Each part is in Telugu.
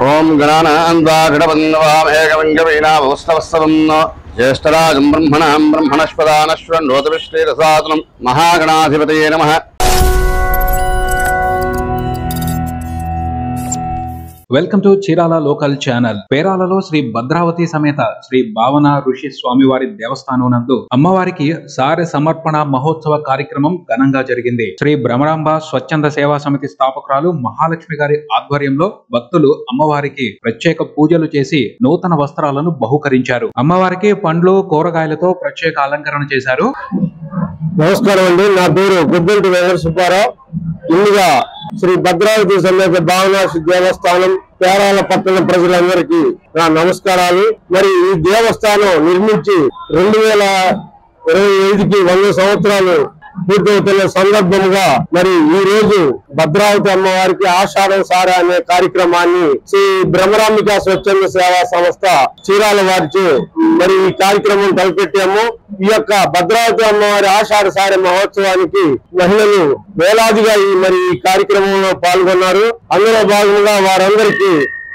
ओम गणानान्वागणपन्नवामेकवङ्गवीणावस्तवस्तवम् ज्येष्ठराजं ब्रह्मणां ब्रह्मणस्पदानश्वन्नोतविश्वेरसादनं महागणाधिपतये नमः। Welcome to Chirala local channel. పేరాలలో శ్రీ భద్రావతి సమేత శ్రీ భావన ఋషి స్వామివారి దేవస్థానం నందు అమ్మవారికి సారె సమర్పణ మహోత్సవ కార్యక్రమం ఘనంగా జరిగింది. శ్రీ భ్రమరాంబ స్వచ్ఛంద సేవా సమితి స్థాపకురాలు మహాలక్ష్మి గారి ఆధ్వర్యంలో భక్తులు అమ్మవారికి ప్రత్యేక పూజలు చేసి నూతన వస్త్రాలను బహుకరించారు. అమ్మవారికి పండ్లు కూరగాయలతో ప్రత్యేక అలంకరణ చేశారు. నమస్కారం అండి, నా పేరు గుద్దెంటి వెంకట సుబ్బారావు. ముందుగా శ్రీ భద్రావతి సమేత భావన దేవస్థానం పేరాల పట్టణ ప్రజలందరికీ నా నమస్కారాలు. మరి ఈ దేవస్థానం నిర్మించి 2025కి 100 సంవత్సరాలు పూర్తవుతున్న సందర్భంగా మరి ఈ రోజు భద్రావతి అమ్మవారికి ఆషాఢం సారా అనే కార్యక్రమాన్ని శ్రీ భ్రమరాంబిక స్వచ్ఛంద సేవా సంస్థ చీరాల వారిచే మరి ఈ కార్యక్రమం తలపెట్టాము. ఈ యొక్క భద్రావతి అమ్మవారి ఆషాఢ సార మహోత్సవానికి మహిళలు వేలాదిగా ఈ కార్యక్రమంలో పాల్గొన్నారు. అందులో భాగంగా వారందరికీ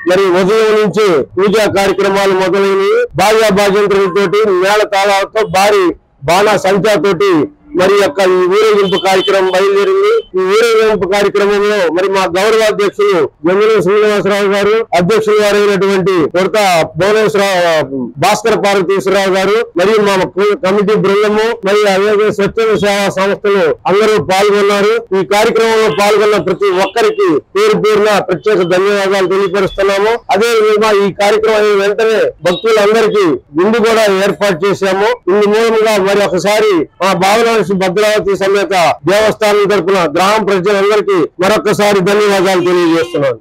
మరి ఉదయం నుంచి పూజా కార్యక్రమాలు మొదలైనవి. బాజా బాజంత్రులతోటి మేళ తాళాలతో భారీ బాణా సంఖ్యతోటి మరి యొక్క ఈ ఊరేగింపు కార్యక్రమం బయలుదేరింది. ఈ ఊరేగింపు కార్యక్రమంలో మరి మా గౌరవ అధ్యక్షులు జంగుల శ్రీనివాసరావు గారు, అధ్యక్షులు గారైనటువంటి కొరత భువనేశ్వరరావు, భాస్కర పార్వతీశ్వరరావు గారు, మరియు మా కమిటీ బృందము, మరియు అలాగే స్వచ్ఛంద సేవా సంస్థలు అందరూ పాల్గొన్నారు. ఈ కార్యక్రమంలో పాల్గొన్న ప్రతి ఒక్కరికి పేరు పేరున ప్రత్యేక ధన్యవాదాలు తెలియపరుస్తున్నాము. అదే విధంగా ఈ కార్యక్రమం వెంటనే భక్తులందరికీ విందు కూడా ఏర్పాటు చేశాము. ఇందు మూలంగా మరి ఒకసారి మా భావన భద్రావతి సమేత దేవస్థానం తరపున గ్రామ ప్రజలందరికీ మరొకసారి ధన్యవాదాలు తెలియజేస్తున్నాను.